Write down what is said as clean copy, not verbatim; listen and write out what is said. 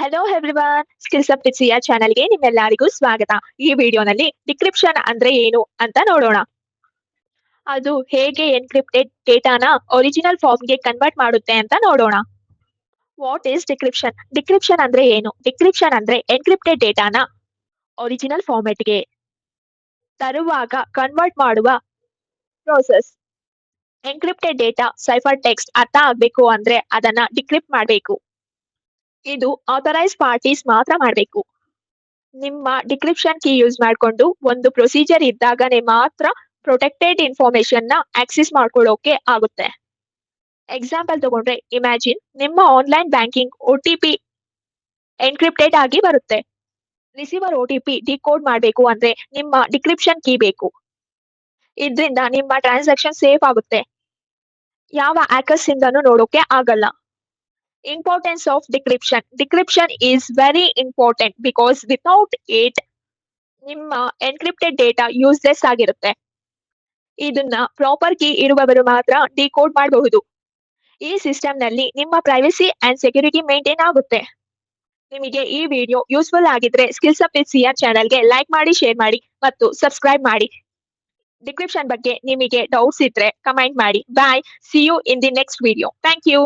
Hello everyone, skills up with Siya ಚಾನೆಲ್ಗೆ ನಿಮ್ಮೆಲ್ಲರಿಗೂ ಸ್ವಾಗತ. ಈ ವಿಡಿಯೋನಲ್ಲಿ ಡಿಕ್ರಿಪ್ಷನ್ ಅಂದ್ರೆ ಏನು ಅಂತ ನೋಡೋಣ. ಅದು ಹೇಗೆ ಎನ್ಕ್ರಿಪ್ಟೆಡ್ ಡೇಟಾನ ಒರಿಜಿನಲ್ ಫಾರ್ಮ್ಗೆ ಕನ್ವರ್ಟ್ ಮಾಡುತ್ತೆ ಅಂತ ನೋಡೋಣ. What is decryption? ಡಿಕ್ರಿಪ್ಷನ್ ಅಂದ್ರೆ ಏನು? ಡಿಕ್ರಿಪ್ಷನ್ ಅಂದ್ರೆ ಎನ್ಕ್ರಿಪ್ಟೆಡ್ ಡೇಟಾನ ಒರಿಜಿನಲ್ ಫಾರ್ಮೆಟ್ಗೆ ತರುವಾಗ ಕನ್ವರ್ಟ್ ಮಾಡುವ process. Encrypted data cipher text ಅರ್ಥ ಆಗ್ಬೇಕು ಅಂದ್ರೆ ಅದನ್ನ ಡಿಕ್ರಿಪ್ಟ್ ಮಾಡಬೇಕು. ಇದು ಆಥರೈಸ್ ಪಾರ್ಟೀಸ್ ಮಾತ್ರ ಮಾಡಬೇಕು. ನಿಮ್ಮ ಡಿಕ್ರಿಪ್ಷನ್ ಕೀ ಯೂಸ್ ಮಾಡಿಕೊಂಡು ಒಂದು ಪ್ರೊಸೀಜರ್ ಇದ್ದಾಗನೇ ಮಾತ್ರ ಪ್ರೊಟೆಕ್ಟೆಡ್ ಇನ್ಫಾರ್ಮೇಶನ್ ನ ಆಕ್ಸೆಸ್ ಮಾಡ್ಕೊಳ್ಳೋಕೆ ಆಗುತ್ತೆ. ಎಕ್ಸಾಂಪಲ್ ತಗೊಂಡ್ರೆ, ಇಮ್ಯಾಜಿನ್ ನಿಮ್ಮ ಆನ್ಲೈನ್ ಬ್ಯಾಂಕಿಂಗ್ OTP ಎನ್ಕ್ರಿಪ್ಟೆಡ್ ಆಗಿ ಬರುತ್ತೆ. ರಿಸೀವರ್ OTP ಡಿಕೋಡ್ ಮಾಡಬೇಕು ಅಂದ್ರೆ ನಿಮ್ಮ ಡಿಕ್ರಿಪ್ಷನ್ ಕೀ ಬೇಕು. ಇದರಿಂದ ನಿಮ್ಮ ಟ್ರಾನ್ಸಾಕ್ಷನ್ ಸೇಫ್ ಆಗುತ್ತೆ. ಯಾವ ಹ್ಯಾಕರ್ಸ್ ಇಂದನೂ ನೋಡೋಕೆ ಆಗಲ್ಲ. Importance of decryption. Decryption is very important because without it ನಿಮ್ಮ ಎನ್ಕ್ರಿಪ್ಟೆಡ್ ಡೇಟಾ ಯೂಸ್ಲೆಸ್ ಆಗಿರುತ್ತೆ. ಇದನ್ನ ಪ್ರಾಪರ್ ಕೀ ಇರುವವರು ಮಾತ್ರ ಡಿಕೋಡ್ ಮಾಡಬಹುದು. ಈ ಸಿಸ್ಟಮ್ ನಲ್ಲಿ ನಿಮ್ಮ ಪ್ರೈವಸಿ ಅಂಡ್ ಸೆಕ್ಯೂರಿಟಿ ಮೇಂಟೈನ್ ಆಗುತ್ತೆ. ನಿಮಗೆ ಈ ವಿಡಿಯೋ ಯೂಸ್ಫುಲ್ ಆಗಿದ್ರೆ ಸ್ಕಿಲ್ಸ್ ಅಪ್ ವಿತ್ ಸಿಯಾ ಚಾನೆಲ್ಗೆ ಲೈಕ್ ಮಾಡಿ, ಶೇರ್ ಮಾಡಿ ಮತ್ತು ಸಬ್ಸ್ಕ್ರೈಬ್ ಮಾಡಿ. ಡಿಕ್ರಿಪ್ಷನ್ ಬಗ್ಗೆ ನಿಮಗೆ ಡೌಟ್ಸ್ ಇದ್ರೆ ಕಮೆಂಟ್ ಮಾಡಿ. Bye, see you in the next video. Thank you.